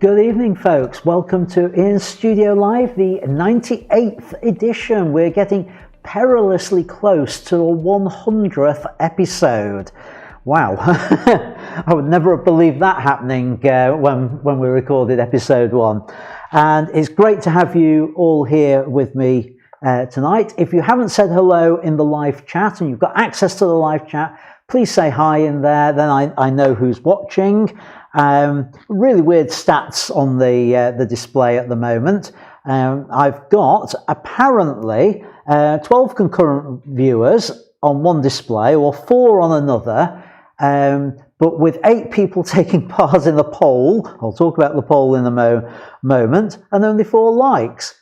Good evening, folks. Welcome to In Studio Live, the 98th edition. We're getting perilously close to a 100th episode. Wow, I would never have believed that happening when we recorded episode 1. And it's great to have you all here with me tonight. If you haven't said hello in the live chat and you've got access to the live chat, please say hi in there, then I know who's watching. Really weird stats on the display at the moment. I've got apparently 12 concurrent viewers on one display or 4 on another, but with 8 people taking part in the poll. I'll talk about the poll in a moment, and only 4 likes.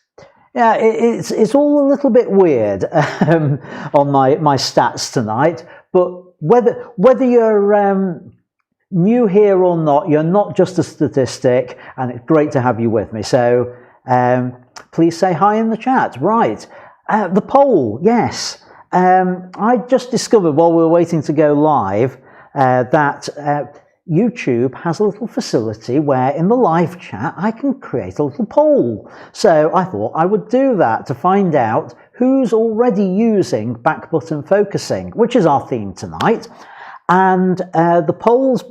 Yeah, it's all a little bit weird on my stats tonight, but whether you're new here or not, you're not just a statistic, and it's great to have you with me. So please say hi in the chat. Right, the poll, yes. I just discovered while we were waiting to go live that YouTube has a little facility where in the live chat I can create a little poll. So I thought I would do that to find out who's already using Back Buton Focusing, which is our theme tonight. And the poll's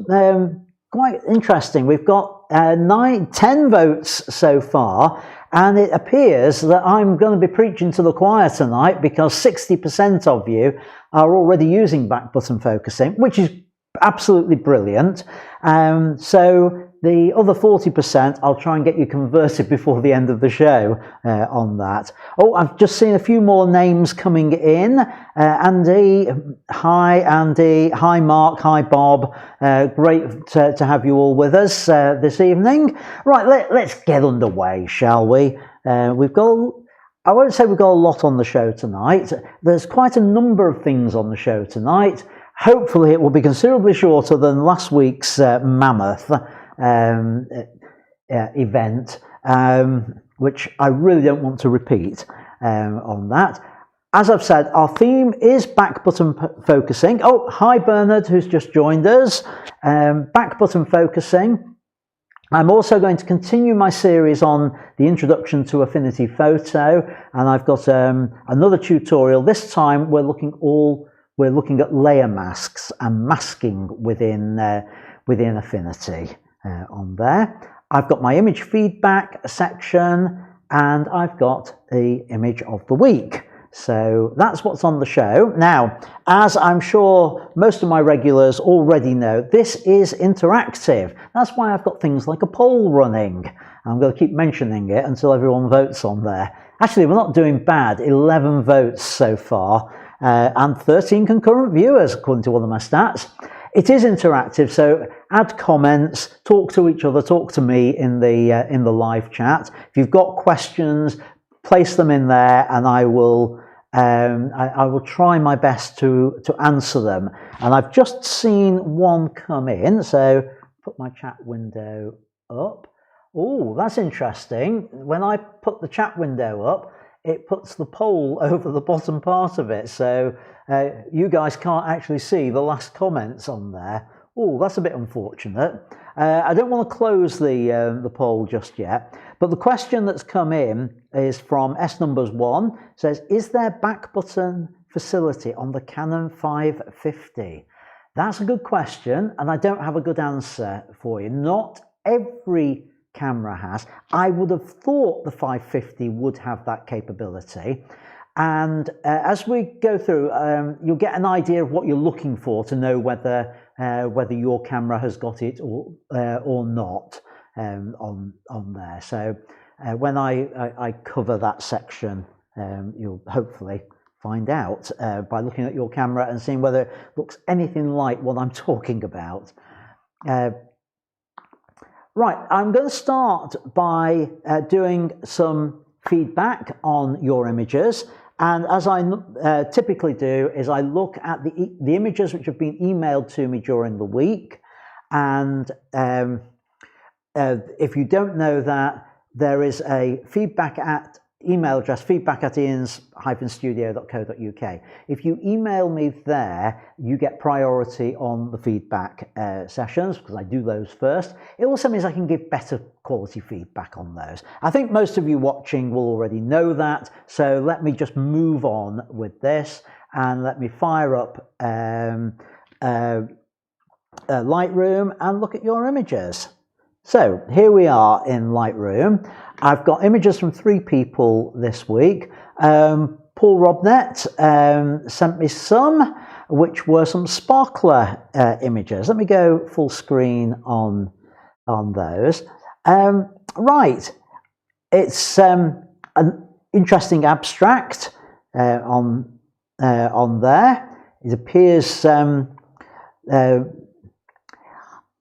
quite interesting. We've got 10 votes so far, and it appears that I'm going to be preaching to the choir tonight because 60% of you are already using Back Buton Focusing, which is absolutely brilliant. So the other 40%, I'll try and get you converted before the end of the show on that. Oh, I've just seen a few more names coming in. Andy, hi Andy, hi Mark, hi Bob. Great to have you all with us this evening. Right, let's get underway, shall we? I won't say we've got a lot on the show tonight. There's quite a number of things on the show tonight. Hopefully it will be considerably shorter than last week's mammoth event, which I really don't want to repeat on that. As I've said, our theme is Back Buton Focusing. Oh, hi Bernard, who's just joined us. Back Buton Focusing. I'm also going to continue my series on the introduction to Affinity Photo, and I've got another tutorial. This time we're looking at layer masks and masking within Affinity on there. I've got my image feedback section, and I've got the image of the week. So that's what's on the show. Now, as I'm sure most of my regulars already know, this is interactive. That's why I've got things like a poll running. I'm going to keep mentioning it until everyone votes on there. Actually, we're not doing bad. 11 votes so far. And 13 concurrent viewers, according to one of my stats. It is interactive, so add comments, talk to each other, talk to me in the live chat. If you've got questions, place them in there, and I will try my best to answer them. And I've just seen one come in, so put my chat window up. Oh, that's interesting. When I put the chat window up, it puts the poll over the bottom part of it, so you guys can't actually see the last comments on there. Oh, that's a bit unfortunate. I don't want to close the poll just yet, but the question that's come in is from S1. It says, is there back button facility on the Canon 550? That's a good question, and I don't have a good answer for you. Not every camera has. I would have thought the 550 would have that capability, and as we go through, you'll get an idea of what you're looking for to know whether your camera has got it or not on there. So when I cover that section, you'll hopefully find out by looking at your camera and seeing whether it looks anything like what I'm talking about. Right, I'm going to start by doing some feedback on your images, and as I typically do is I look at the images which have been emailed to me during the week, and if you don't know that, there is a feedback at email address, feedback@ians-studio.co.uk. If you email me there, you get priority on the feedback sessions because I do those first. It also means I can give better quality feedback on those. I think most of you watching will already know that, so let me just move on with this and let me fire up Lightroom and look at your images. So here we are in Lightroom. I've got images from 3 people this week. Paul Robnett sent me some, which were some sparkler images. Let me go full screen on those. Right, it's an interesting abstract on there. It appears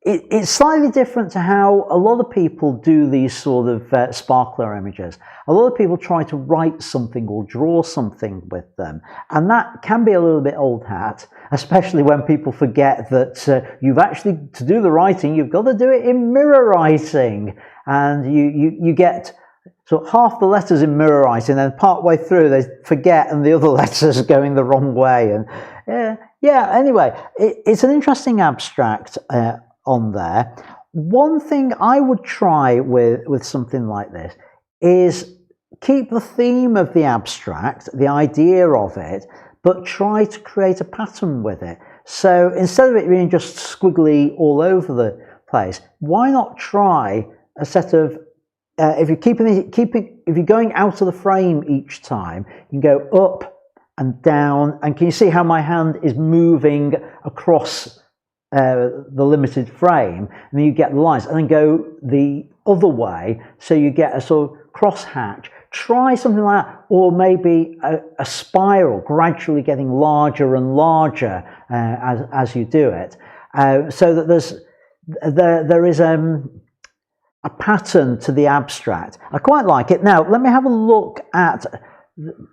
it's slightly different to how a lot of people do these sort of sparkler images. A lot of people try to write something or draw something with them, and that can be a little bit old hat, especially when people forget that you've actually, to do the writing, you've got to do it in mirror writing, and you get sort of half the letters in mirror writing, and then part way through they forget and the other letters are going the wrong way. And anyway, it's an interesting abstract on there. One thing I would try with something like this is keep the theme of the abstract, the idea of it, but try to create a pattern with it. So instead of it being just squiggly all over the place, why not try a set of if you're going out of the frame each time, you can go up and down, and can you see how my hand is moving across the limited frame, and then you get the lines, and then go the other way, so you get a sort of cross hatch. Try something like that, or maybe a spiral gradually getting larger and larger as you do it, so that there is a pattern to the abstract. I quite like it. Now let me have a look at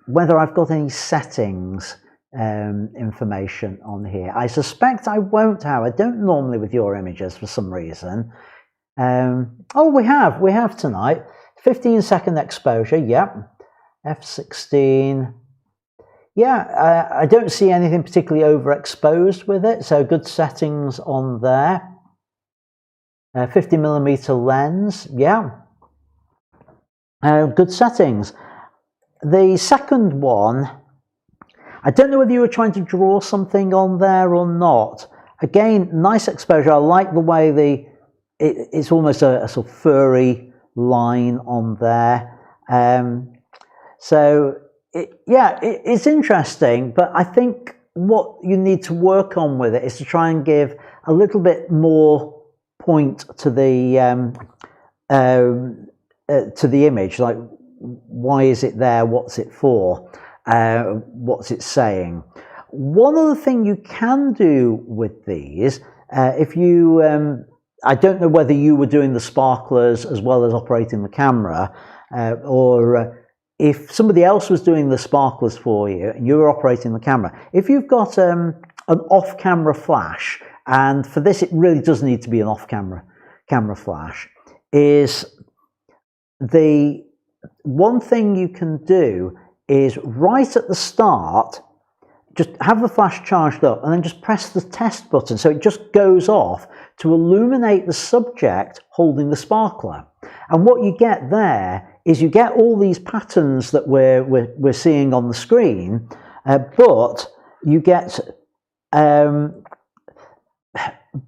whether I've got any settings information on here. I suspect I won't have. I don't normally with your images for some reason. Oh, we have tonight. 15-second exposure. Yep. F16. Yeah, I don't see anything particularly overexposed with it, so good settings on there. 50mm lens. Yeah. Good settings. The second one, I don't know whether you were trying to draw something on there or not. Again, nice exposure. I like the way it's almost a sort of furry line on there. So it's interesting, but I think what you need to work on with it is to try and give a little bit more point to the image, like why is it there, what's it for, what's it saying. One other thing you can do with these, if you I don't know whether you were doing the sparklers as well as operating the camera, or if somebody else was doing the sparklers for you and you were operating the camera. If you've got an off-camera flash, and for this it really does need to be an off-camera flash, is the one thing you can do is right at the start just have the flash charged up and then just press the test button so it just goes off to illuminate the subject holding the sparkler. And what you get there is you get all these patterns that we're seeing on the screen, but you get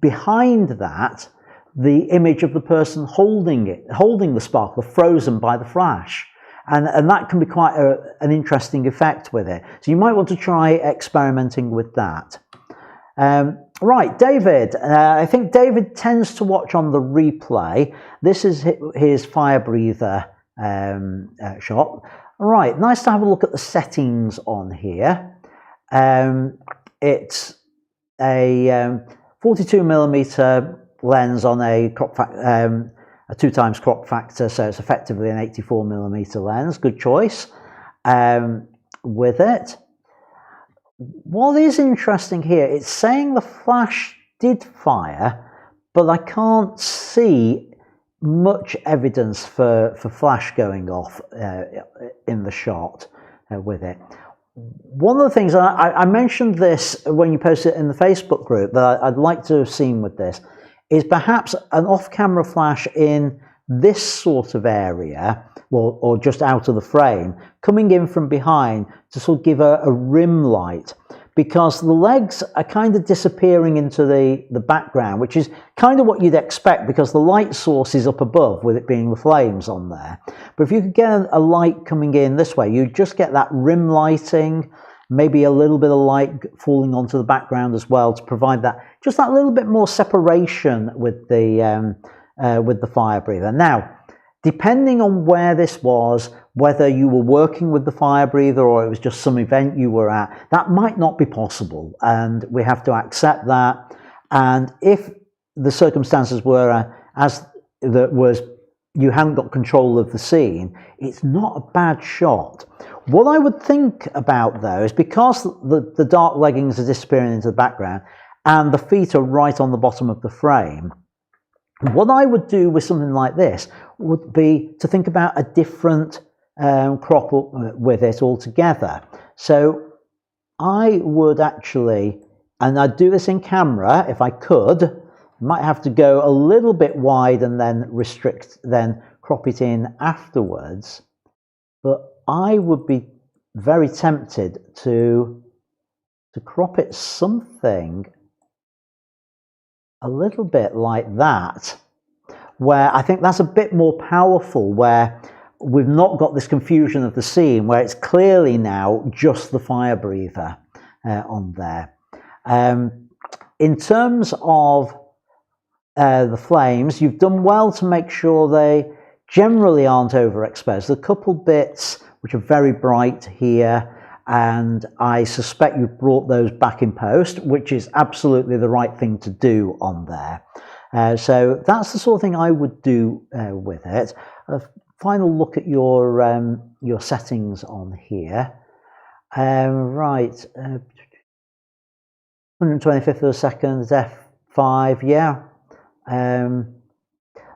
behind that the image of the person holding the sparkler frozen by the flash. And that can be quite an interesting effect with it. So you might want to try experimenting with that. Right, David. I think David tends to watch on the replay. This is his fire breather shot. Right, nice to have a look at the settings on here. It's a 42mm lens on a crop factor, a 2x crop factor, so it's effectively an 84mm lens. Good choice with it. What is interesting here, it's saying the flash did fire, but I can't see much evidence for flash going off in the shot with it. One of the things, I mentioned this when you posted it in the Facebook group, that I'd like to have seen with this, is perhaps an off-camera flash in this sort of area, or just out of the frame, coming in from behind to sort of give a rim light, because the legs are kind of disappearing into the background, which is kind of what you'd expect because the light source is up above with it being the flames on there. But if you could get a light coming in this way, you just get that rim lighting, maybe a little bit of light falling onto the background as well to provide that, just that little bit more separation with the fire breather. Now, depending on where this was, whether you were working with the fire breather or it was just some event you were at, that might not be possible, and we have to accept that. And if the circumstances were as that was, you hadn't got control of the scene, it's not a bad shot. What I would think about though is, because the dark leggings are disappearing into the background and the feet are right on the bottom of the frame, what I would do with something like this would be to think about a different crop with it altogether. So I would actually, and I'd do this in camera if I could, might have to go a little bit wide and then restrict, then crop it in afterwards. But I would be very tempted to crop it something a little bit like that, where I think that's a bit more powerful, where we've not got this confusion of the scene, where it's clearly now just the fire breather on there. In terms of the flames, you've done well to make sure they generally aren't overexposed. A couple bits which are very bright here, and I suspect you've brought those back in post, which is absolutely the right thing to do on there. So that's the sort of thing I would do with it. A final look at your settings on here. Right, 125th of a second, f5, yeah.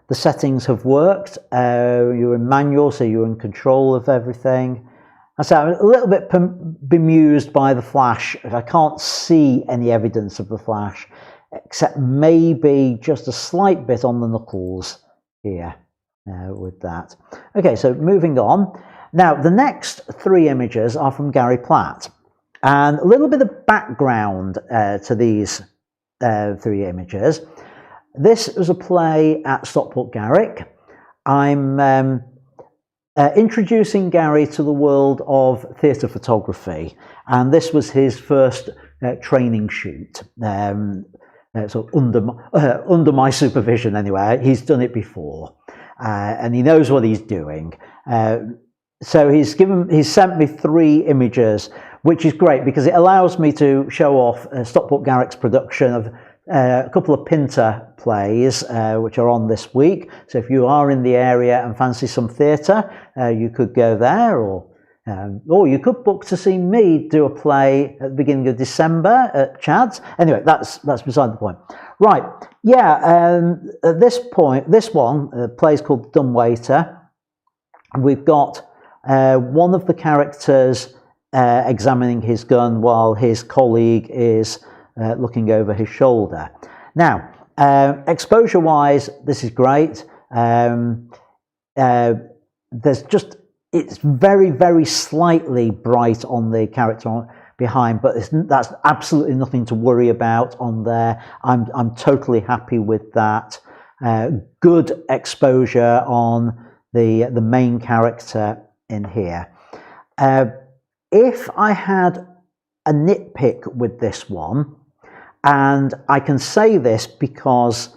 The settings have worked. You're in manual, so you're in control of everything. So I'm a little bit bemused by the flash. I can't see any evidence of the flash, except maybe just a slight bit on the knuckles here with that. Okay, so moving on. Now, the next three images are from Gary Platt. And a little bit of background to these three images. This was a play at Stockport Garrick. I'm introducing Gary to the world of theatre photography, and this was his first training shoot. So under my supervision anyway. He's done it before, and he knows what he's doing. So he's sent me three images, which is great because it allows me to show off Stockport Garrick's production of a couple of Pinter plays which are on this week. So if you are in the area and fancy some theatre, you could go there, or you could book to see me do a play at the beginning of December at Chad's. Anyway, that's beside the point. Right, yeah, at this point, this one, the play is called Dumb Waiter. We've got one of the characters examining his gun while his colleague is looking over his shoulder. Now, exposure-wise, this is great. There's just, it's very, very slightly bright on the character behind, but that's absolutely nothing to worry about on there. I'm totally happy with that. Good exposure on the main character in here. If I had a nitpick with this one, and I can say this because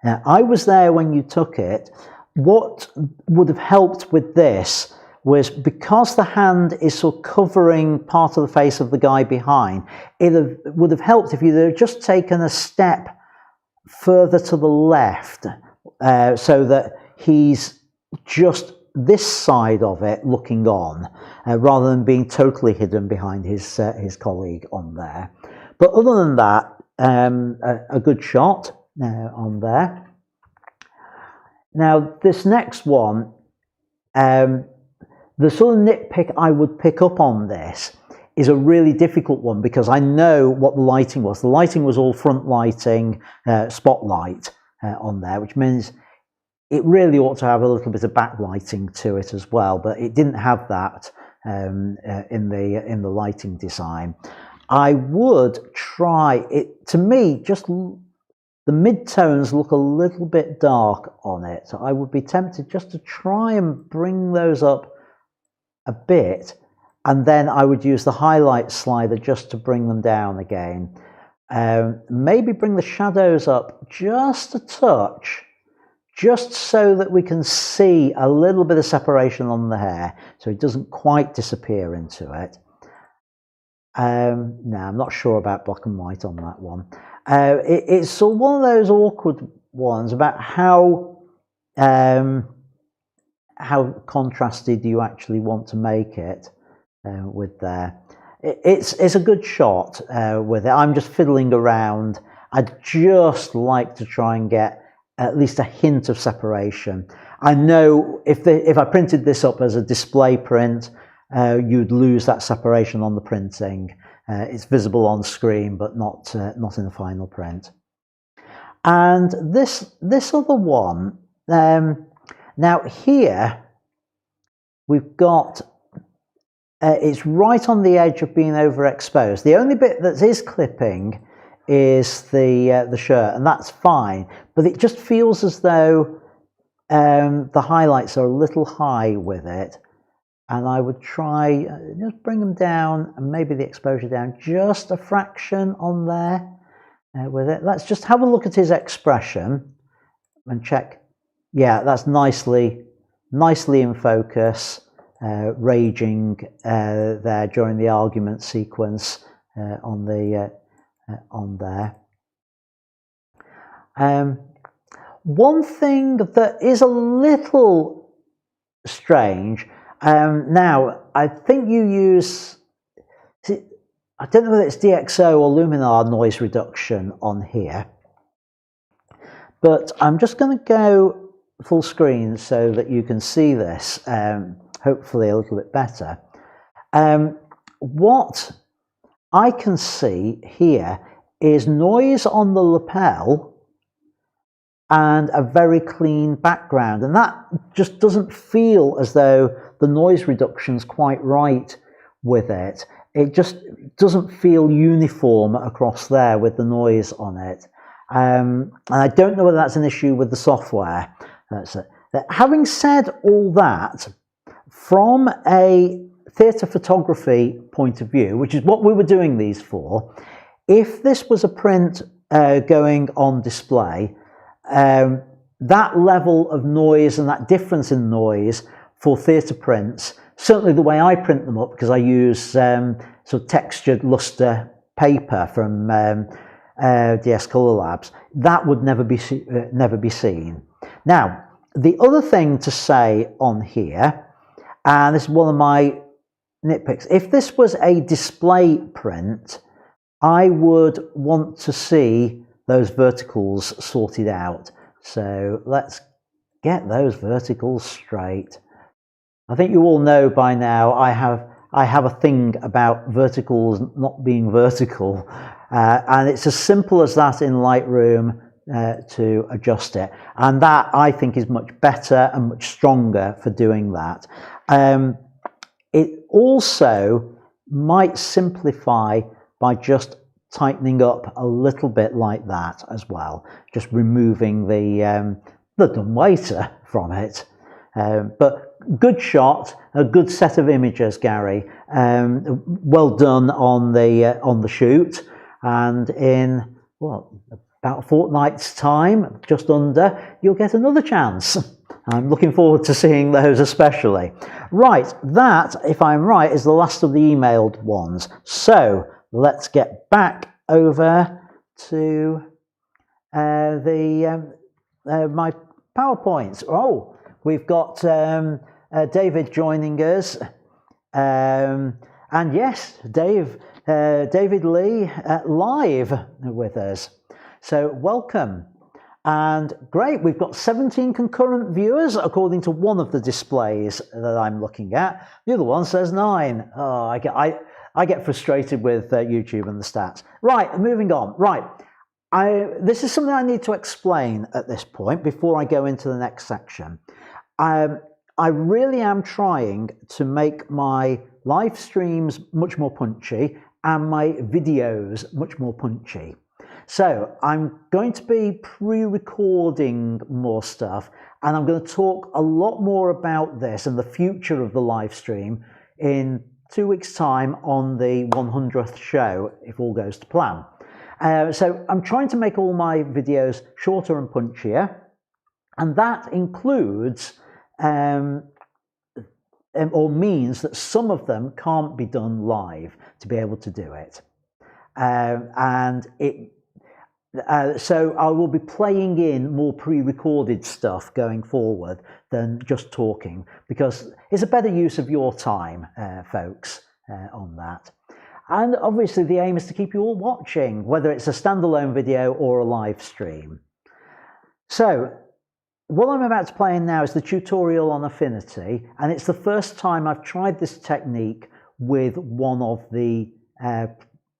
I was there when you took it, what would have helped with this was, because the hand is sort of covering part of the face of the guy behind, it would have helped if you'd have just taken a step further to the left, so that he's just this side of it looking on, rather than being totally hidden behind his colleague on there. But other than that, a good shot on there. Now this next one, the sort of nitpick I would pick up on this is a really difficult one because I know what the lighting was. The lighting was all front lighting, spotlight on there, which means it really ought to have a little bit of backlighting to it as well, but it didn't have that in the lighting design. I would try it. To me, just the mid-tones look a little bit dark on it, so I would be tempted just to try and bring those up a bit, and then I would use the highlight slider just to bring them down again. Maybe bring the shadows up just a touch, just so that we can see a little bit of separation on the hair, so it doesn't quite disappear into it. No, I'm not sure about black and white on that one. It's sort of one of those awkward ones about how contrasted you actually want to make it with there. It's a good shot with it. I'm just fiddling around. I'd just like to try and get at least a hint of separation. I know if I printed this up as a display print, you'd lose that separation on the printing. It's visible on screen, but not in the final print. And this other one, now here we've got it's right on the edge of being overexposed. The only bit that is clipping is the shirt, and that's fine, but it just feels as though the highlights are a little high with it, and I would try just bring them down and maybe the exposure down just a fraction on there with it. Let's just have a look at his expression and check. Yeah, that's nicely in focus, raging there during the argument sequence on there. One thing that is a little strange, now I think you use, I don't know whether it's DxO or Luminar noise reduction on here, but I'm just going to go full screen so that you can see this hopefully a little bit better. What I can see here is noise on the lapel and a very clean background, and that just doesn't feel as though the noise reduction's quite right with it. It just doesn't feel uniform across there with the noise on it. And I don't know whether that's an issue with the software. That's it. Having said all that, from a theatre photography point of view, which is what we were doing these for, if this was a print going on display, that level of noise and that difference in noise for theatre prints, certainly the way I print them up, because I use sort of textured luster paper from DS Colour Labs, that would never be seen. Now, the other thing to say on here, and this is one of my nitpicks, if this was a display print, I would want to see those verticals sorted out. So let's get those verticals straight. I think you all know by now I have a thing about verticals not being vertical, and it's as simple as that in Lightroom to adjust it, and that I think is much better and much stronger for doing that. It also might simplify by just tightening up a little bit like that as well, just removing the dumbwaiter from it. But good shot, a good set of images, Gary. Well done on the shoot, and in what, about a fortnight's time, just under, you'll get another chance. I'm looking forward to seeing those especially. Right, that, if I'm right, is the last of the emailed ones. So let's get back over to my PowerPoints. Oh, we've got David joining us. And yes, David Lee live with us. So welcome. And great, we've got 17 concurrent viewers according to one of the displays that I'm looking at. The other one says 9. Oh, I get frustrated with YouTube and the stats. Right, moving on. Right, this is something I need to explain at this point before I go into the next section. I really am trying to make my live streams much more punchy and my videos much more punchy. So I'm going to be pre-recording more stuff, and I'm going to talk a lot more about this and the future of the live stream in 2 weeks' time on the 100th show, if all goes to plan. So I'm trying to make all my videos shorter and punchier, and that includes or means that some of them can't be done live to be able to do it. So I will be playing in more pre-recorded stuff going forward than just talking, because it's a better use of your time, folks, on that. And obviously the aim is to keep you all watching, whether it's a standalone video or a live stream. So what I'm about to play in now is the tutorial on Affinity, and it's the first time I've tried this technique with one of the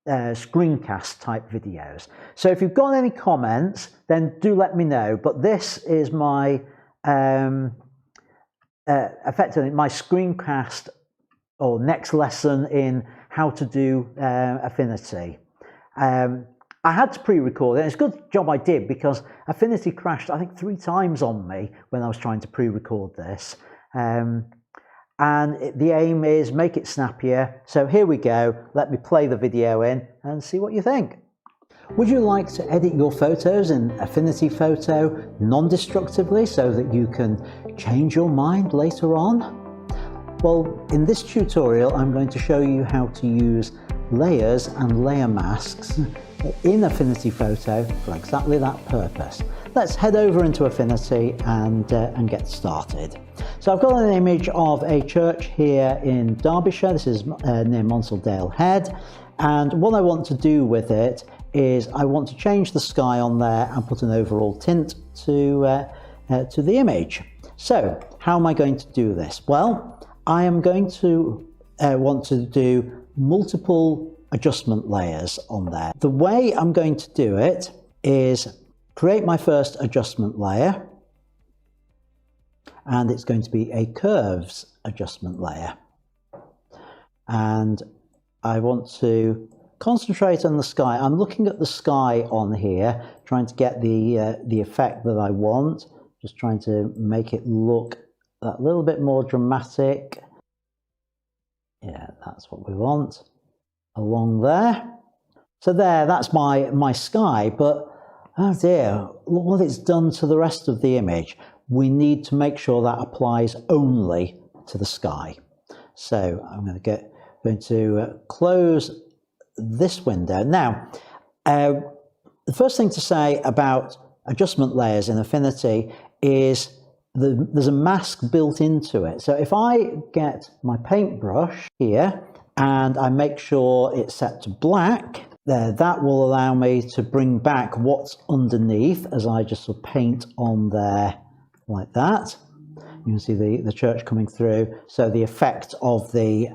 screencast type videos. So if you've got any comments, then do let me know. But this is my effectively my screencast or next lesson in how to do Affinity. I had to pre-record it. It's a good job I did, because Affinity crashed I think 3 times on me when I was trying to pre-record this. And the aim is make it snappier. So here we go. Let me play the video in and see what you think. Would you like to edit your photos in Affinity Photo non-destructively so that you can change your mind later on? Well, in this tutorial, I'm going to show you how to use layers and layer masks in Affinity Photo for exactly that purpose. Let's head over into Affinity and get started. So I've got an image of a church here in Derbyshire. This is near Monsaldale Head, and what I want to do with it is I want to change the sky on there and put an overall tint to the image. So how am I going to do this? Well, I am going to want to do multiple adjustment layers on there. The way I'm going to do it is create my first adjustment layer, and it's going to be a curves adjustment layer. And I want to concentrate on the sky. I'm looking at the sky on here, trying to get the effect that I want, just trying to make it look that little bit more dramatic. Yeah, that's what we want along there. So there, that's my sky, but oh dear, look what it's done to the rest of the image. We need to make sure that applies only to the sky. So I'm going to close this window. Now, the first thing to say about adjustment layers in Affinity is there's a mask built into it. So if I get my paintbrush here and I make sure it's set to black, there, that will allow me to bring back what's underneath as I just sort of paint on there like that. You can see the church coming through. So the effect of the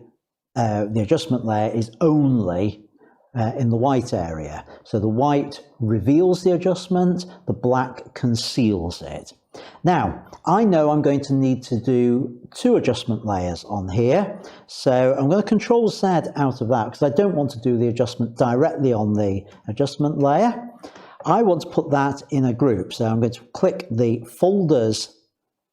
adjustment layer is only in the white area. So the white reveals the adjustment, the black conceals it. Now, I know I'm going to need to do 2 adjustment layers on here. So I'm going to Control Z out of that because I don't want to do the adjustment directly on the adjustment layer. I want to put that in a group. So I'm going to click the folders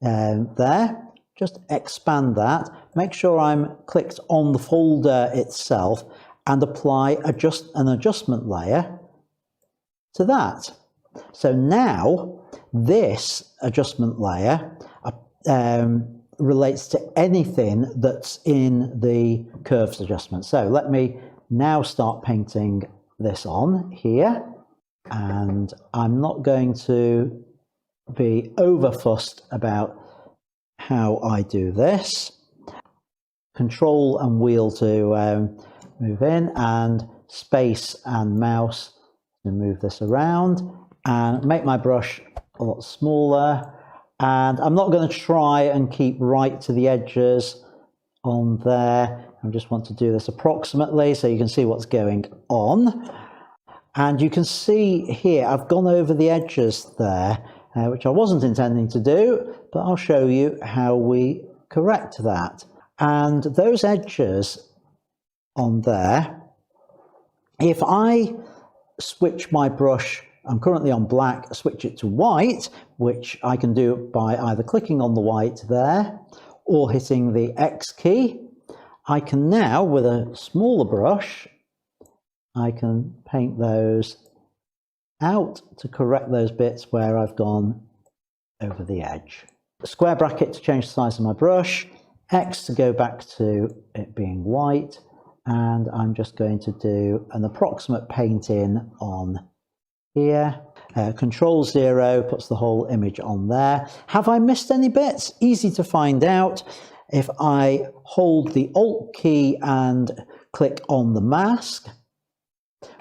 there, just expand that, make sure I'm clicked on the folder itself and apply an adjustment layer to that. So now this adjustment layer relates to anything that's in the curves adjustment. So let me now start painting this on here, and I'm not going to be over fussed about how I do this. Control and wheel to move in, and space and mouse to move this around and make my brush a lot smaller. And I'm not going to try and keep right to the edges on there. I just want to do this approximately so you can see what's going on. And you can see here I've gone over the edges there, which I wasn't intending to do, but I'll show you how we correct that. And those edges on there, if I switch my brush, I'm currently on black, switch it to white, which I can do by either clicking on the white there or hitting the X key. I can now, with a smaller brush, I can paint those out to correct those bits where I've gone over the edge. Square bracket to change the size of my brush, X to go back to it being white, and I'm just going to do an approximate paint in on here. Control 0 puts the whole image on there. Have I missed any bits? Easy to find out. If I hold the Alt key and click on the mask,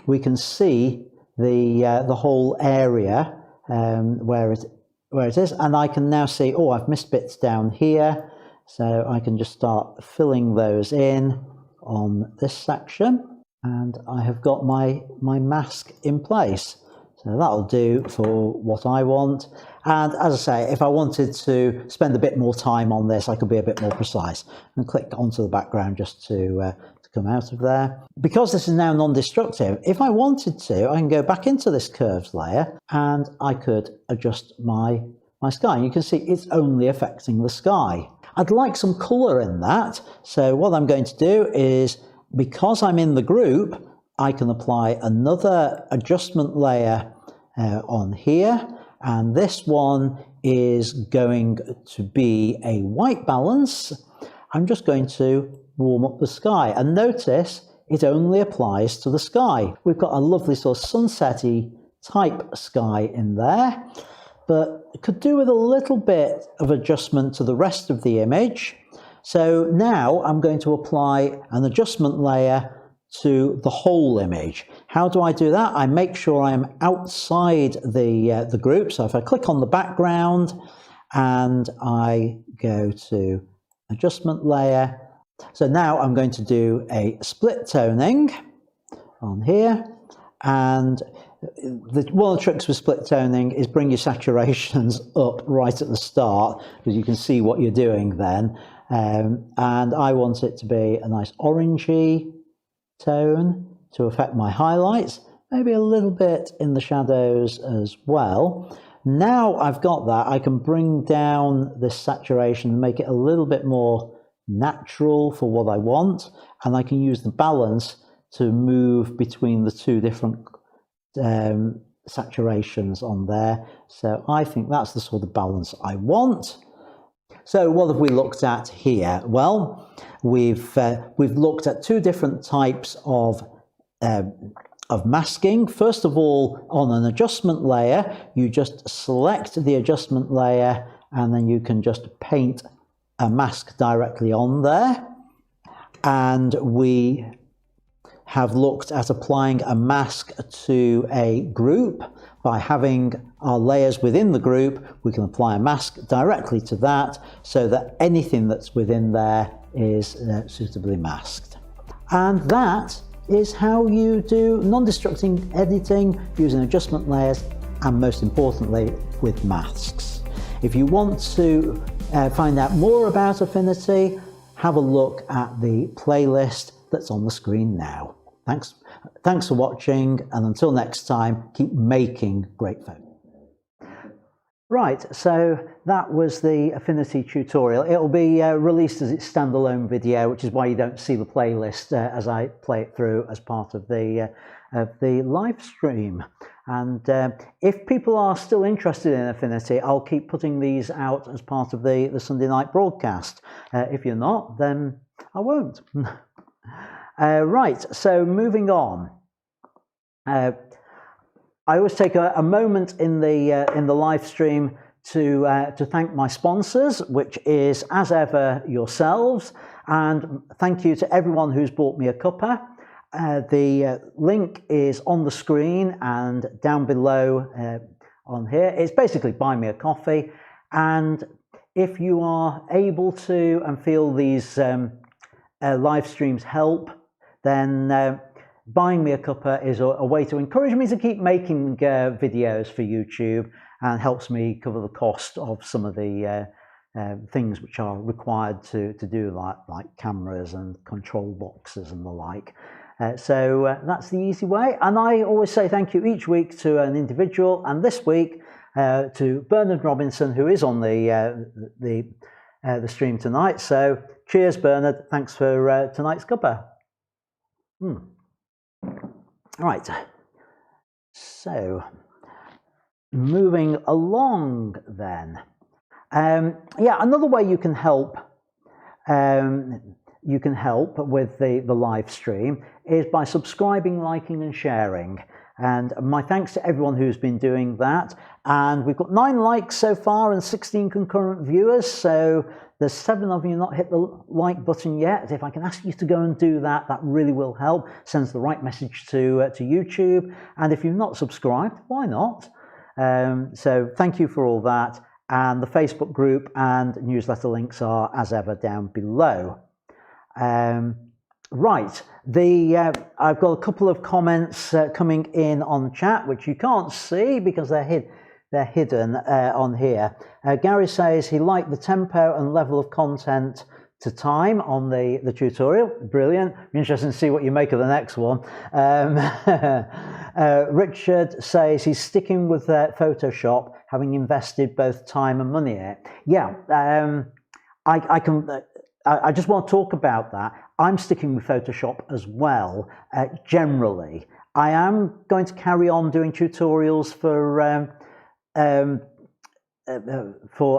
we can see the whole area where it is, and I can now see, oh, I've missed bits down here, so I can just start filling those in on this section, and I have got my mask in place. So that'll do for what I want. And as I say, if I wanted to spend a bit more time on this, I could be a bit more precise and click onto the background just to come out of there. Because this is now non-destructive, if I wanted to, I can go back into this curves layer and I could adjust my sky. And you can see it's only affecting the sky. I'd like some color in that. So what I'm going to do is, because I'm in the group, I can apply another adjustment layer on here, and this one is going to be a white balance. I'm just going to warm up the sky, and notice it only applies to the sky. We've got a lovely sort of sunsetty type sky in there, but it could do with a little bit of adjustment to the rest of the image. So now I'm going to apply an adjustment layer to the whole image. How do I do that? I make sure I am outside the group. So if I click on the background and I go to adjustment layer, so now I'm going to do a split toning on here, and one of the tricks with split toning is bring your saturations up right at the start, because you can see what you're doing then, and I want it to be a nice orangey tone to affect my highlights, maybe a little bit in the shadows as well. Now I've got that, I can bring down this saturation and make it a little bit more natural for what I want, and I can use the balance to move between the two different saturations on there. So I think that's the sort of balance I want. So what have we looked at here? Well, we've looked at two different types of masking. First of all, on an adjustment layer, you just select the adjustment layer and then you can just paint a mask directly on there. And we have looked at applying a mask to a group. By having our layers within the group, we can apply a mask directly to that so that anything that's within there is suitably masked. And that is how you do non-destructing editing using adjustment layers, and most importantly with masks. If you want to find out more about Affinity, have a look at the playlist that's on the screen now. Thanks for watching, and until next time, keep making great photos. Right, so that was the Affinity tutorial. It'll be released as its standalone video, which is why you don't see the playlist as I play it through as part of the live stream. And if people are still interested in Affinity, I'll keep putting these out as part of the Sunday night broadcast. If you're not, then I won't. Right, so moving on. I always take a moment in the live stream to thank my sponsors, which is, as ever, yourselves, and thank you to everyone who's bought me a cuppa. The link is on the screen and down below on here. It's basically Buy Me a Coffee, and if you are able to and feel these live streams help, then Buying Me a Cuppa is a way to encourage me to keep making videos for YouTube, and helps me cover the cost of some of the things which are required to do, like cameras and control boxes and the like. So that's the easy way, and I always say thank you each week to an individual, and this week to Bernard Robinson, who is on the stream tonight. So cheers, Bernard. Thanks for tonight's cuppa. Right. So moving along then. Yeah, another way you can help. You can help with the live stream is by subscribing, liking and sharing. And my thanks to everyone who's been doing that. And we've got 9 likes so far and 16 concurrent viewers. So there's 7 of you not hit the like button yet. If I can ask you to go and do that, that really will help. Sends the right message to YouTube. And if you've not subscribed, why not? So thank you for all that. And the Facebook group and newsletter links are, as ever, down below. Right, I've got a couple of comments coming in on chat, which you can't see because they're hidden on here. Gary says he liked the tempo and level of content to time on the tutorial. Brilliant. Interesting to see what you make of the next one. Richard says he's sticking with Photoshop, having invested both time and money in it. Yeah, I just want to talk about that. I'm sticking with Photoshop as well, generally. I am going to carry on doing tutorials for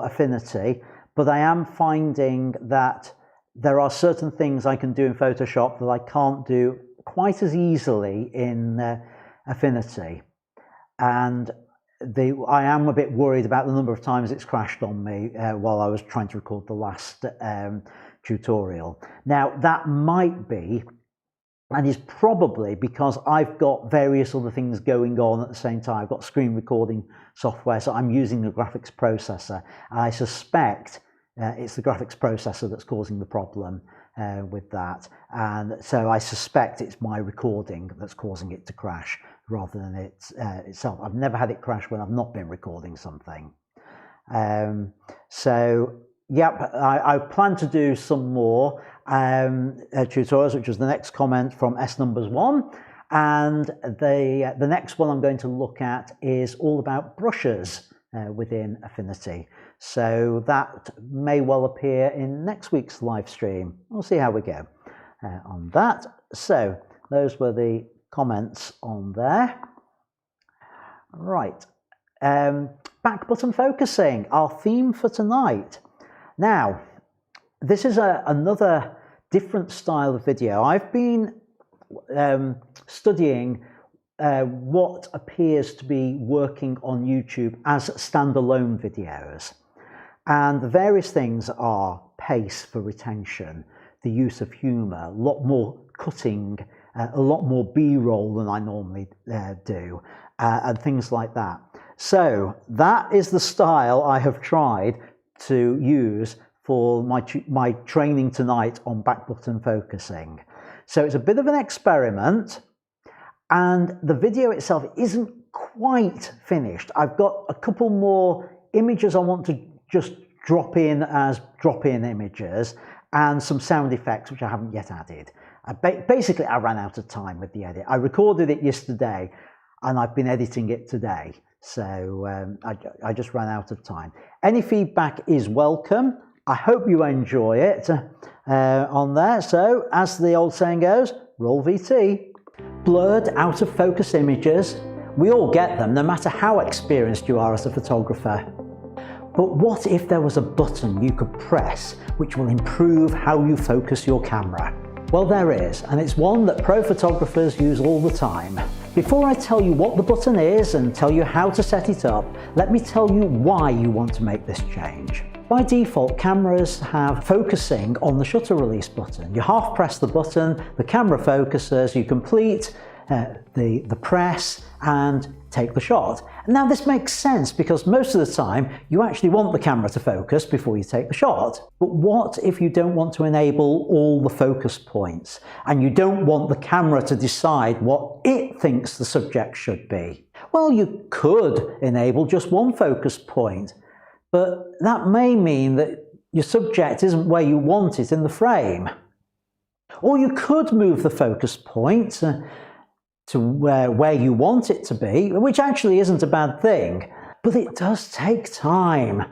Affinity, but I am finding that there are certain things I can do in Photoshop that I can't do quite as easily in Affinity. And I am a bit worried about the number of times it's crashed on me while I was trying to record the last tutorial. Now that might be, and is probably because I've got various other things going on at the same time. I've got screen recording software, so I'm using the graphics processor. I suspect it's the graphics processor that's causing the problem with that, and so I suspect it's my recording that's causing it to crash rather than itself. I've never had it crash when I've not been recording something. So yep, I plan to do some more tutorials, which was the next comment from S1, and the next one I'm going to look at is all about brushes within Affinity. So that may well appear in next week's live stream. We'll see how we go on that. So those were the comments on there. Right, back button focusing, our theme for tonight. Now, this is another different style of video. I've been studying what appears to be working on YouTube as standalone videos. And the various things are pace for retention, the use of humour, a lot more cutting, a lot more B-roll than I normally do, and things like that. So that is the style I have tried to use for my training tonight on back button focusing. So it's a bit of an experiment, and the video itself isn't quite finished. I've got a couple more images I want to just drop in as drop-in images, and some sound effects which I haven't yet added. Basically, I ran out of time with the edit. I recorded it yesterday, and I've been editing it today. So I just ran out of time. Any feedback is welcome. I hope you enjoy it on there. So, as the old saying goes, roll VT. Blurred, out of focus images, we all get them, no matter how experienced you are as a photographer. But what if there was a button you could press which will improve how you focus your camera? Well, there is, and it's one that pro photographers use all the time. Before I tell you what the button is and tell you how to set it up, let me tell you why you want to make this change. By default, cameras have focusing on the shutter release button. You half press the button, the camera focuses, you complete the press and take the shot. Now this makes sense because most of the time you actually want the camera to focus before you take the shot. But what if you don't want to enable all the focus points and you don't want the camera to decide what it thinks the subject should be? Well, you could enable just one focus point, but that may mean that your subject isn't where you want it in the frame. Or you could move the focus point to where you want it to be, which actually isn't a bad thing, but it does take time.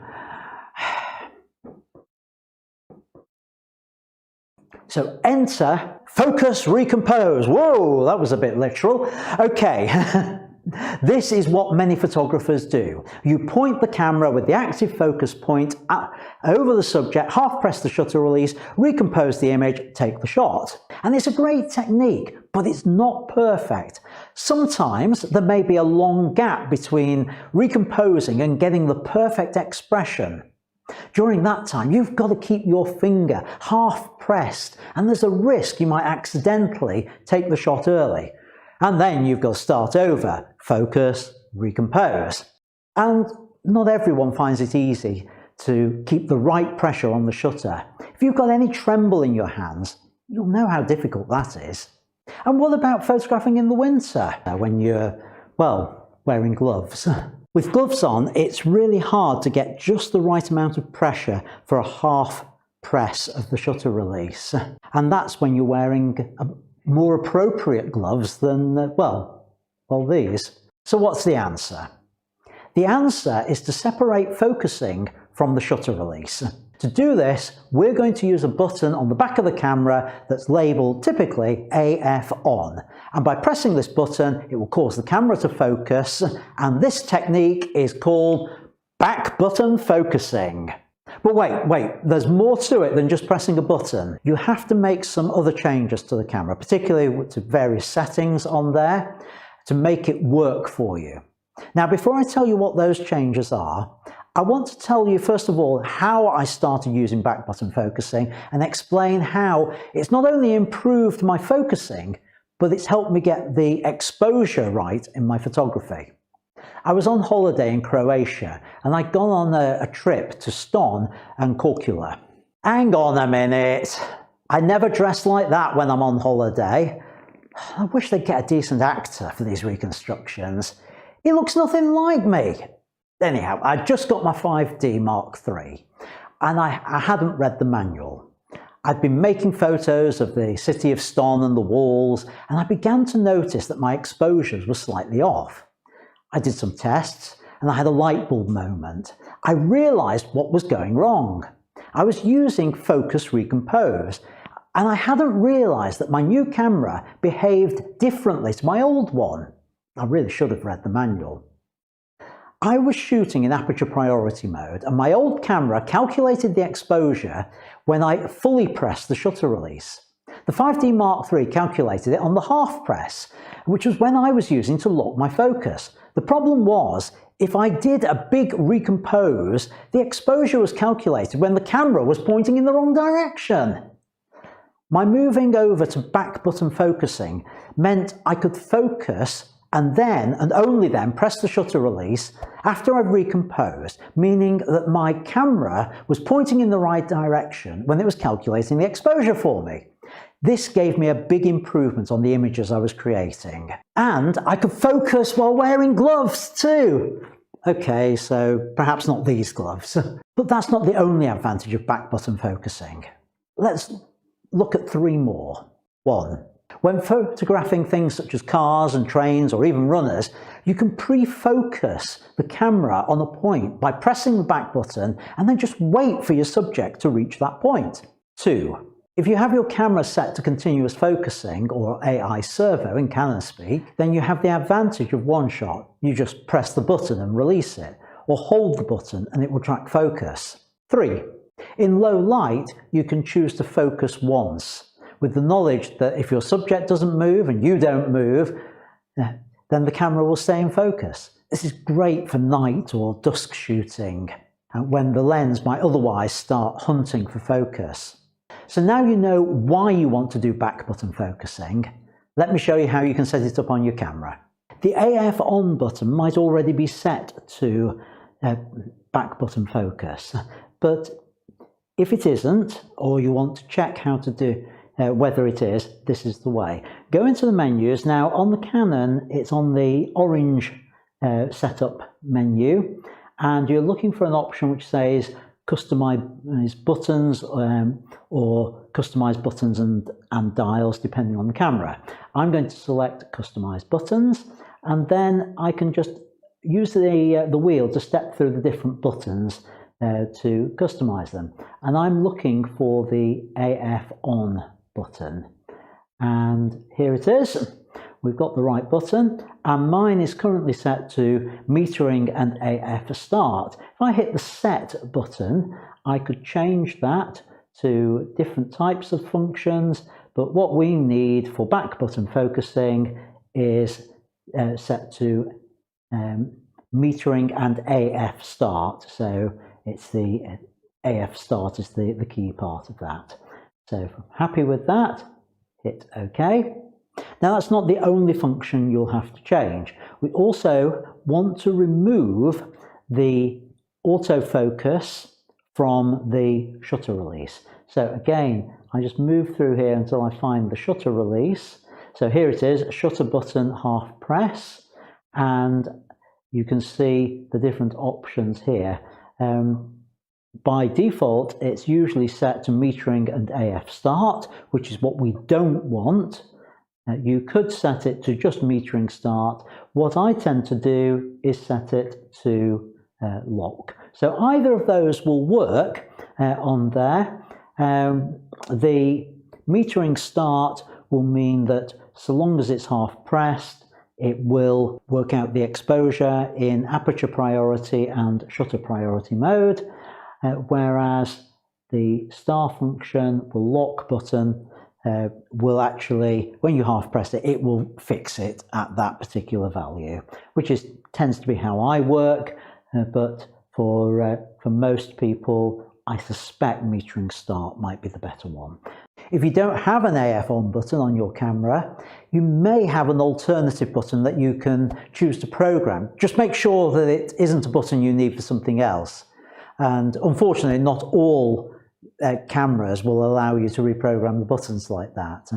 So enter, focus, recompose. Whoa, that was a bit literal. Okay. This is what many photographers do. You point the camera with the active focus point over the subject, half press the shutter release, recompose the image, take the shot. And it's a great technique, but it's not perfect. Sometimes there may be a long gap between recomposing and getting the perfect expression. During that time, you've got to keep your finger half pressed, and there's a risk you might accidentally take the shot early. And then you've got to start over, focus, recompose. And not everyone finds it easy to keep the right pressure on the shutter. If you've got any tremble in your hands, you'll know how difficult that is. And what about photographing in the winter when you're, well, wearing gloves? With gloves on, it's really hard to get just the right amount of pressure for a half press of the shutter release. And that's when you're wearing more appropriate gloves than, well, these. So what's the answer? The answer is to separate focusing from the shutter release. To do this, we're going to use a button on the back of the camera that's labeled typically AF on. And by pressing this button, it will cause the camera to focus. And this technique is called Back Buton Focusing. But wait, there's more to it than just pressing a button. You have to make some other changes to the camera, particularly to various settings on there, to make it work for you. Now, before I tell you what those changes are, I want to tell you first of all how I started using back button focusing and explain how it's not only improved my focusing, but it's helped me get the exposure right in my photography. I was on holiday in Croatia and I'd gone on a trip to Ston and Korčula. Hang on a minute, I never dress like that when I'm on holiday. I wish they'd get a decent actor for these reconstructions. He looks nothing like me. Anyhow, I just got my 5D Mark III and I hadn't read the manual. I'd been making photos of the city of Ston and the walls, and I began to notice that my exposures were slightly off. I did some tests and I had a light bulb moment. I realized what was going wrong. I was using focus recompose, and I hadn't realized that my new camera behaved differently to my old one. I really should have read the manual. I was shooting in aperture priority mode, and my old camera calculated the exposure when I fully pressed the shutter release. The 5D Mark III calculated it on the half press, which was when I was using to lock my focus. The problem was, if I did a big recompose, the exposure was calculated when the camera was pointing in the wrong direction. My moving over to back button focusing meant I could focus and then, and only then, press the shutter release after I've recomposed, meaning that my camera was pointing in the right direction when it was calculating the exposure for me. This gave me a big improvement on the images I was creating. And I could focus while wearing gloves too. Okay, so perhaps not these gloves. But that's not the only advantage of back button focusing. Let's look at 3 more. 1. When photographing things such as cars and trains or even runners, you can pre-focus the camera on a point by pressing the back button and then just wait for your subject to reach that point. 2. If you have your camera set to continuous focusing or AI servo in Canon speak, then you have the advantage of one shot. You just press the button and release it, or hold the button and it will track focus. 3. In low light, you can choose to focus once, with the knowledge that if your subject doesn't move and you don't move, then the camera will stay in focus. This is great for night or dusk shooting, when the lens might otherwise start hunting for focus. So now you know why you want to do back button focusing. Let me show you how you can set it up on your camera. The AF on button might already be set to back button focus, but if it isn't, or you want to check how to do whether it is, this is the way. Go into the menus. Now on the Canon, it's on the orange setup menu, and you're looking for an option which says customize buttons or customize buttons and dials depending on the camera. I'm going to select customize buttons, and then I can just use the wheel to step through the different buttons to customize them. And I'm looking for the AF on button, and here it is. We've got the right button, and mine is currently set to metering and AF start. If I hit the set button, I could change that to different types of functions, but what we need for back button focusing is set to metering and AF start. So it's the AF start is the key part of that. So if I'm happy with that, hit OK. Now that's not the only function you'll have to change. We also want to remove the autofocus from the shutter release. So again, I just move through here until I find the shutter release. So here it is, shutter button half press, and you can see the different options here. By default, it's usually set to metering and AF start, which is what we don't want. You could set it to just metering start. What I tend to do is set it to lock. So either of those will work on there. The metering start will mean that so long as it's half pressed, it will work out the exposure in aperture priority and shutter priority mode, whereas the star function, the lock button, will actually, when you half press it, it will fix it at that particular value, which tends to be how I work, but for most people, I suspect metering start might be the better one. If you don't have an AF on button on your camera, you may have an alternative button that you can choose to program. Just make sure that it isn't a button you need for something else. And unfortunately, not all cameras will allow you to reprogram the buttons like that.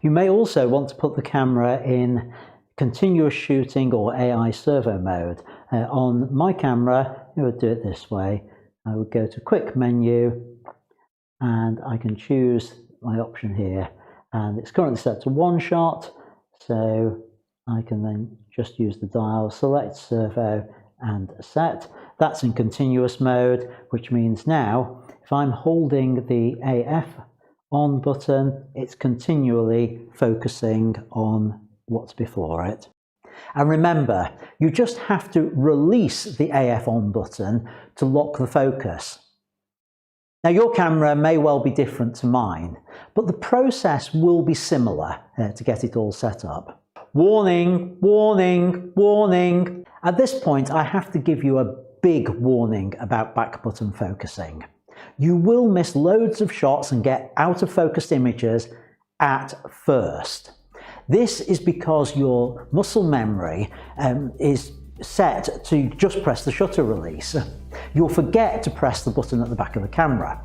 You may also want to put the camera in continuous shooting or AI servo mode. On my camera, I would do it this way. I would go to quick menu, and I can choose my option here, and it's currently set to one shot, so I can then just use the dial, select servo and set. That's in continuous mode, which means now if I'm holding the AF on button, it's continually focusing on what's before it. And remember, you just have to release the AF on button to lock the focus. Now your camera may well be different to mine, but the process will be similar to get it all set up. Warning, warning, warning. At this point, I have to give you a big warning about back button focusing. You will miss loads of shots and get out of focused images at first. This is because your muscle memory is set to just press the shutter release. You'll forget to press the button at the back of the camera.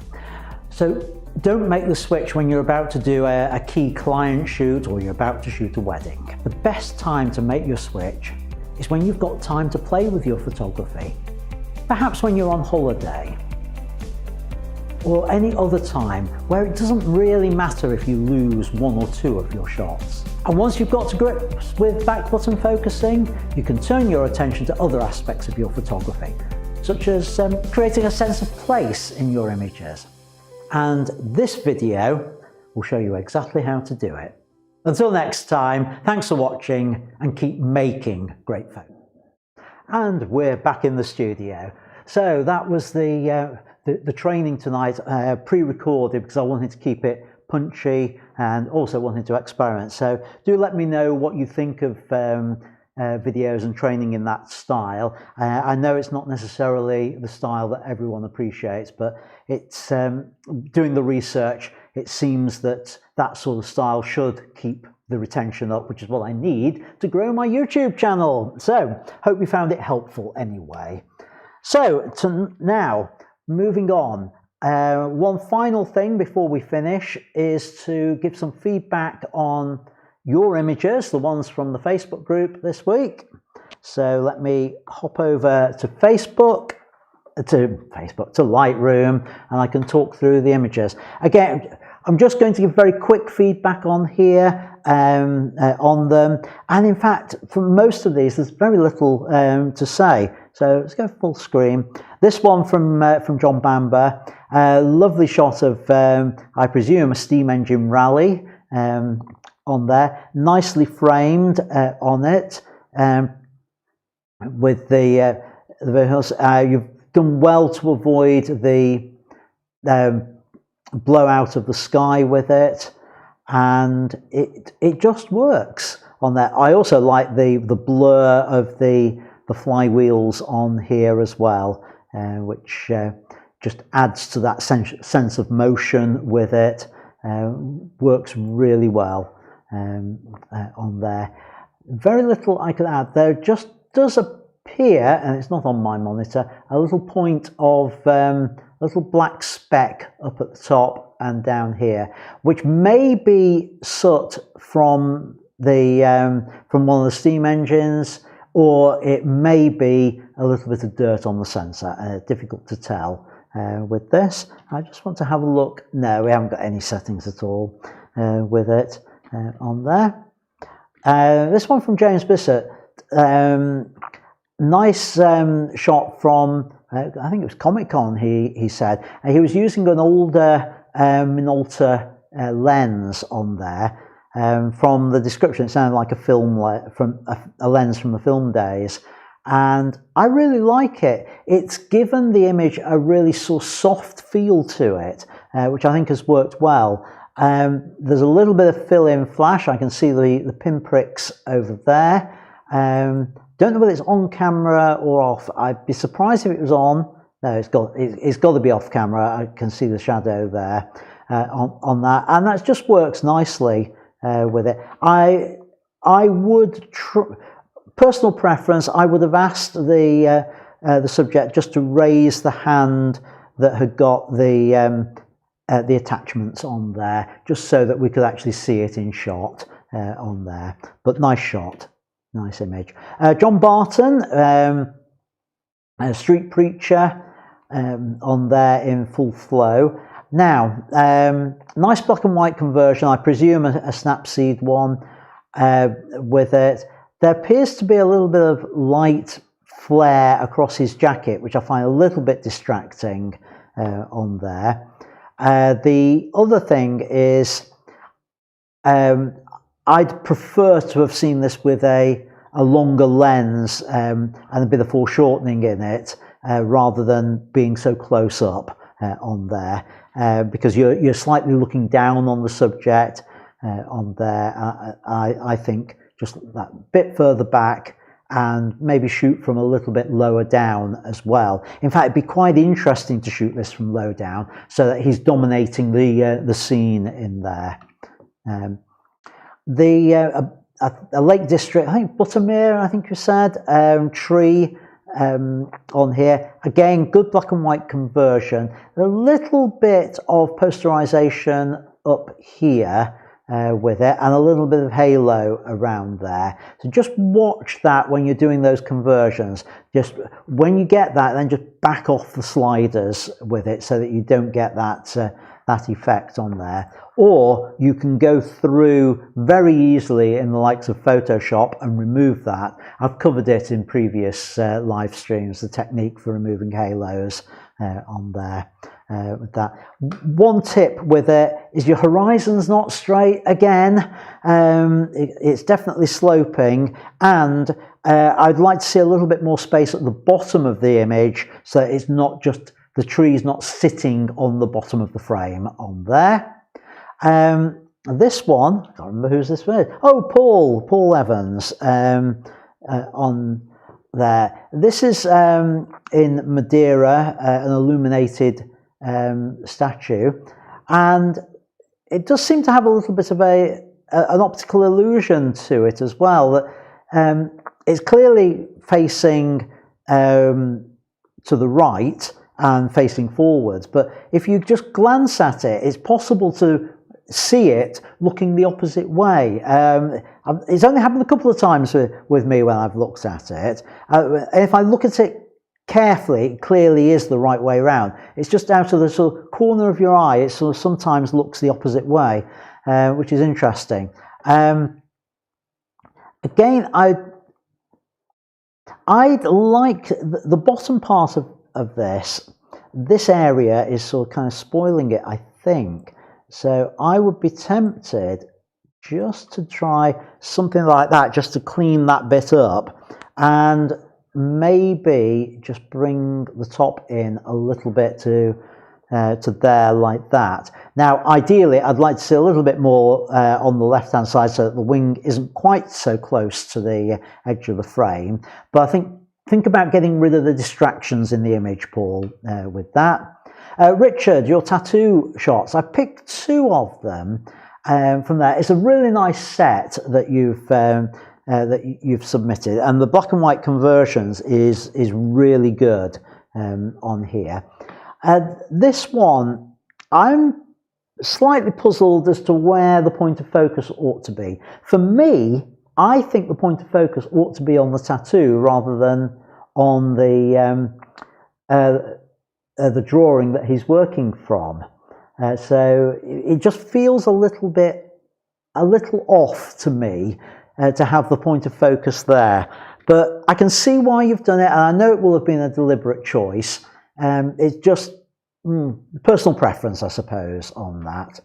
So don't make the switch when you're about to do a key client shoot or you're about to shoot a wedding. The best time to make your switch is when you've got time to play with your photography. Perhaps when you're on holiday, or any other time where it doesn't really matter if you lose one or two of your shots. And once you've got to grips with back button focusing, you can turn your attention to other aspects of your photography, such as creating a sense of place in your images. And this video will show you exactly how to do it. Until next time, thanks for watching and keep making great photos. And we're back in the studio. So that was the training tonight, pre-recorded, because I wanted to keep it punchy and also wanted to experiment. So do let me know what you think of videos and training in that style. I know it's not necessarily the style that everyone appreciates, but it's doing the research, it seems that that sort of style should keep the retention up, which is what I need to grow my YouTube channel. So hope you found it helpful anyway. So now moving on, one final thing before we finish is to give some feedback on your images, the ones from the Facebook group this week. So let me hop over to Lightroom, and I can talk through the images. Again, I'm just going to give very quick feedback on here, on them. And in fact, for most of these, there's very little to say. So let's go full screen. This one from John Bamber, lovely shot of, I presume, a steam engine rally on there, nicely framed on it, with the vehicles. You've done well to avoid the blowout of the sky with it, and it just works on that. I also like the blur of the flywheels on here as well, which just adds to that sense of motion with it. Works really well on there. Very little I could add. There just does appear, and it's not on my monitor, a little point of a little black speck up at the top and down here, which may be soot from from one of the steam engines, or it may be a little bit of dirt on the sensor. Difficult to tell with this. I just want to have a look. No, we haven't got any settings at all with it on there. This one from James Bissett. Nice shot from, I think it was Comic-Con, he said. He was using an older Minolta lens on there. From the description, it sounded like a film a lens from the film days, and I really like it. It's given the image a really sort of soft feel to it, which I think has worked well. There's a little bit of fill-in flash. I can see the pinpricks over there. Don't know whether it's on camera or off. I'd be surprised if it was on. No, it's got to be off camera. I can see the shadow there on that, and that just works nicely with it. I would, personal preference, I would have asked the subject just to raise the hand that had got the attachments on there, just so that we could actually see it in shot on there. But nice shot, nice image. John Barton, Street Preacher, on there in full flow. Now, nice black and white conversion, I presume a Snapseed one with it. There appears to be a little bit of light flare across his jacket, which I find a little bit distracting on there. The other thing is, I'd prefer to have seen this with a longer lens and a bit of foreshortening in it, rather than being so close up on there, because you're slightly looking down on the subject on there. I think just that bit further back, and maybe shoot from a little bit lower down as well. In fact, it'd be quite interesting to shoot this from low down, so that he's dominating the scene in there. A Lake District, I think Buttermere, I think you said, tree on here. Again, good black and white conversion. A little bit of posterization up here with it, and a little bit of halo around there. So just watch that when you're doing those conversions. Just when you get that, then just back off the sliders with it, so that you don't get that that effect on there. Or you can go through very easily in the likes of Photoshop and remove that. I've covered it in previous live streams, the technique for removing halos on there. With that, one tip with it is your horizon's not straight again. It's definitely sloping, and I'd like to see a little bit more space at the bottom of the image, so it's not just the tree's not sitting on the bottom of the frame on there. This one, I can't remember who's this with. Oh, Paul Evans on there. This is in Madeira, an illuminated statue, and it does seem to have a little bit of a an optical illusion to it as well. That it's clearly facing to the right and facing forwards, but if you just glance at it, it's possible to see it looking the opposite way. It's only happened a couple of times with me when I've looked at it. If I look at it carefully, it clearly is the right way around. It's just out of the sort of corner of your eye, it sort of sometimes looks the opposite way, which is interesting. Again, I'd like the bottom part of this area is sort of kind of spoiling it, I think. So I would be tempted just to try something like that, just to clean that bit up, and maybe just bring the top in a little bit to there like that. Now, ideally, I'd like to see a little bit more on the left-hand side so that the wing isn't quite so close to the edge of the frame. But I think about getting rid of the distractions in the image, Paul, with that. Richard, your tattoo shots, I picked 2 of them from there. It's a really nice set that you've submitted, and the black and white conversions is really good on here. This one, I'm slightly puzzled as to where the point of focus ought to be. For me, I think the point of focus ought to be on the tattoo rather than on the drawing that he's working from. So it just feels a little off to me to have the point of focus there. But I can see why you've done it, and I know it will have been a deliberate choice. It's just personal preference, I suppose, on that.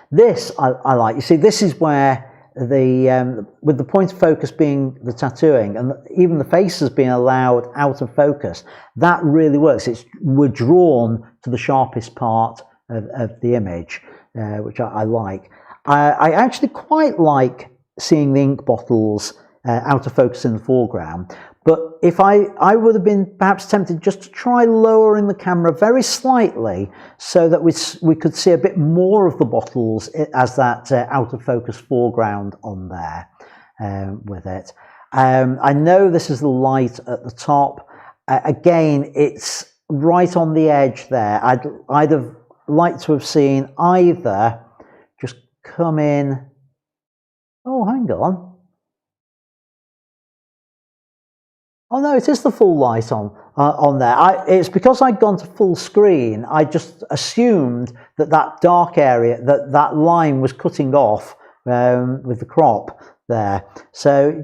This I like. You see, this is where with the point of focus being the tattooing, and even the faces being allowed out of focus, that really works. We're drawn to the sharpest part of the image, which I like. I actually quite like seeing the ink bottles out of focus in the foreground, but if I would have been perhaps tempted just to try lowering the camera very slightly so that we could see a bit more of the bottles as that out of focus foreground on there with it. I know this is the light at the top. Again, it's right on the edge there. I'd have liked to have seen either just come in. Oh, hang on. Oh no, it is the full light on there. It's because I'd gone to full screen. I just assumed that dark area, that line was cutting off with the crop there. So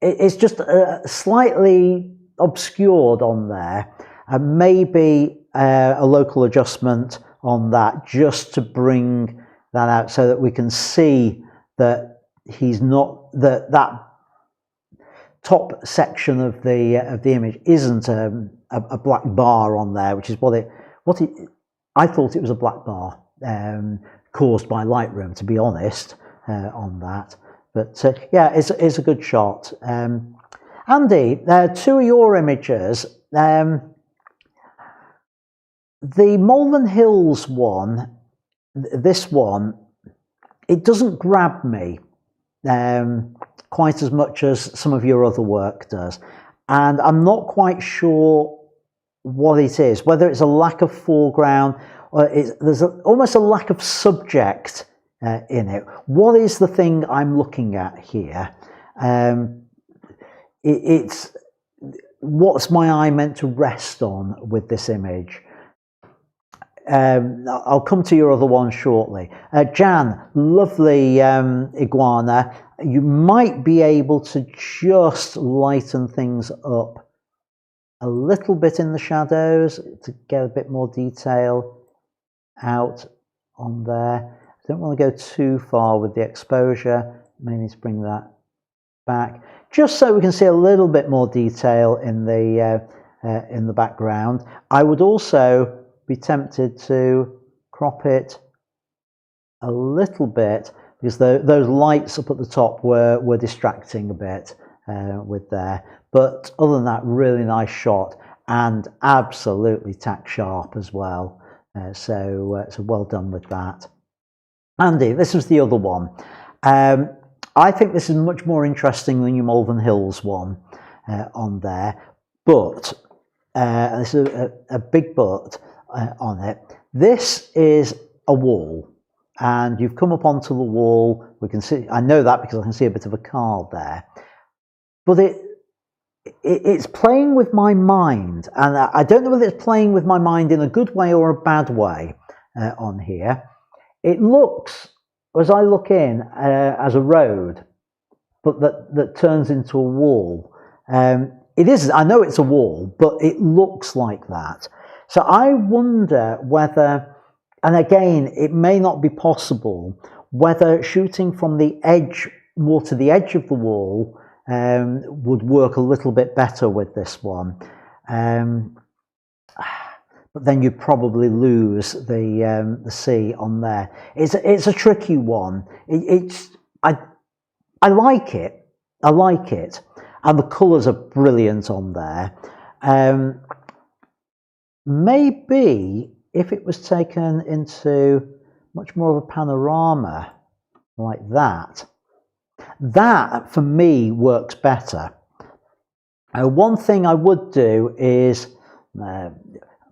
it's just slightly obscured on there, and maybe a local adjustment on that just to bring that out so that we can see that he's not that top section of the image isn't a black bar on there, which is I thought it was a black bar caused by Lightroom, to be honest, on that. But yeah, it's a good shot. Andy, 2 of your images. The Malvern Hills one, this one, it doesn't grab me quite as much as some of your other work does, and I'm not quite sure what it is, whether it's a lack of foreground or there's almost a lack of subject in it. What is the thing I'm looking at here? It's what's my eye meant to rest on with this image? I'll come to your other one shortly. Jan, lovely iguana. You might be able to just lighten things up a little bit in the shadows to get a bit more detail out on there. I don't want to go too far with the exposure. May need to bring that back, just so we can see a little bit more detail in the background. I would also be tempted to crop it a little bit, because those lights up at the top were distracting a bit with there. But other than that, really nice shot, and absolutely tack sharp as well. So well done with that. Andy, this was the other one. I think this is much more interesting than your Malvern Hills one on there, but this is a big but on it. This is a wall, and you've come up onto the wall. We can see, I know that because I can see a bit of a card there, but it's playing with my mind, and I don't know whether it's playing with my mind in a good way or a bad way on here. It looks, as I look in, as a road, but that turns into a wall. It isn't, I know it's a wall, but it looks like that. So I wonder whether, and again, it may not be possible, whether shooting from the edge, more to the edge of the wall, would work a little bit better with this one. But then you'd probably lose the C on there. It's a tricky one. I like it. I like it. And the colours are brilliant on there. Maybe if it was taken into much more of a panorama like that, that for me works better. One thing I would do is,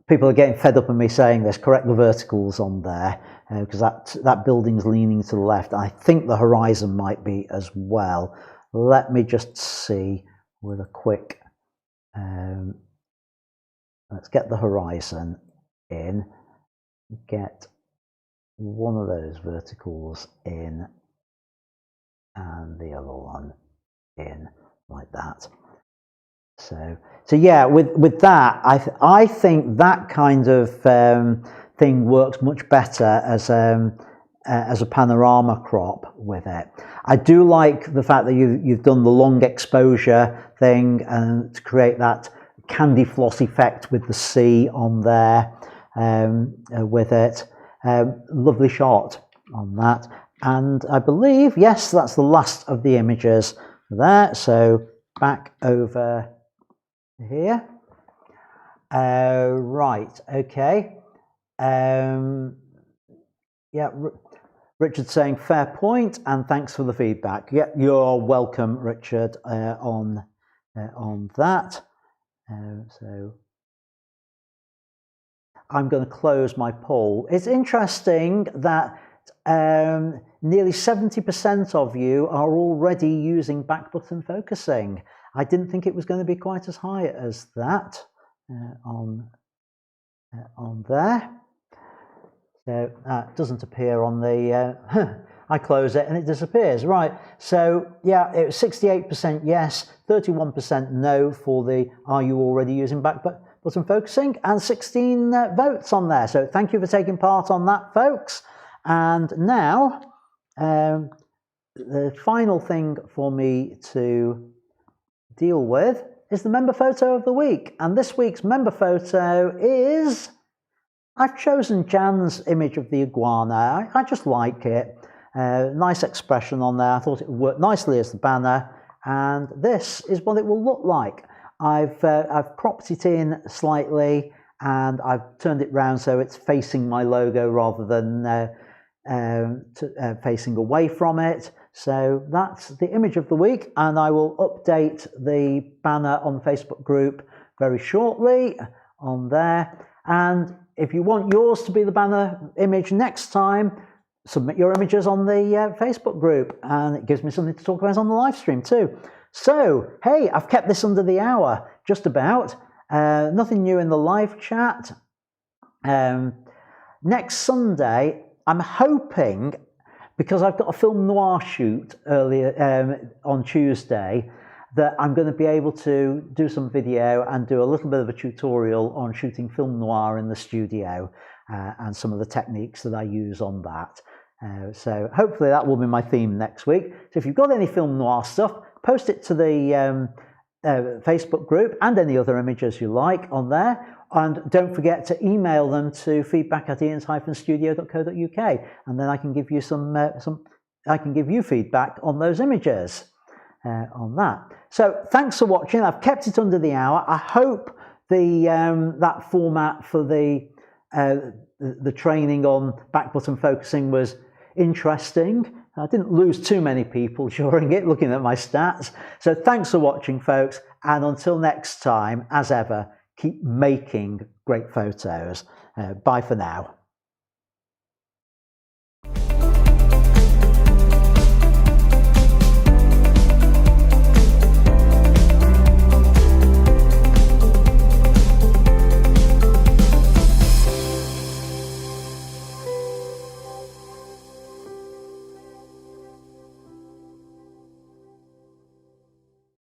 people are getting fed up of me saying this, correct the verticals on there, because that building's leaning to the left. I think the horizon might be as well. Let me just see with a quick, let's get the horizon in, get one of those verticals in, and the other one in, like that. So yeah, with that, I think that kind of thing works much better as a panorama crop with it. I do like the fact that you've done the long exposure thing and to create that candy floss effect with the sea on there with it. Lovely shot on that. And I believe, yes, that's the last of the images there. So back over here. Right, okay. Yeah, Richard's saying fair point and thanks for the feedback. Yeah, you're welcome, Richard, on that. So I'm going to close my poll. It's interesting that nearly 70% of you are already using back button focusing. I didn't think it was going to be quite as high as that on there. So that doesn't appear on the, I close it and it disappears. Right, so yeah, it was 68% yes, 31% no for the are you already using back button focusing, and 16 votes on there. So thank you for taking part on that, folks. And now, the final thing for me to deal with is the member photo of the week. And this week's member photo is, I've chosen Jan's image of the iguana. I just like it. Nice expression on there. I thought it would work nicely as the banner. And this is what it will look like. I've cropped it in slightly and I've turned it round so it's facing my logo rather than facing away from it. So that's the image of the week, and I will update the banner on the Facebook group very shortly on there. And if you want yours to be the banner image next time, submit your images on the Facebook group, and it gives me something to talk about on the live stream too. So, hey, I've kept this under the hour, just about. Nothing new in the live chat. Next Sunday, I'm hoping, because I've got a film noir shoot earlier on Tuesday, that I'm going to be able to do some video and do a little bit of a tutorial on shooting film noir in the studio and some of the techniques that I use on that. So hopefully that will be my theme next week. So if you've got any film noir stuff, post it to the Facebook group and any other images you like on there. And don't forget to email them to feedback@ians-studio.co.uk, and then I can give you I can give you feedback on those images on that. So thanks for watching. I've kept it under the hour. I hope the that format for the training on back button focusing was interesting. I didn't lose too many people during it, looking at my stats. So thanks for watching, folks, and until next time, as ever, keep making great photos. Bye for now.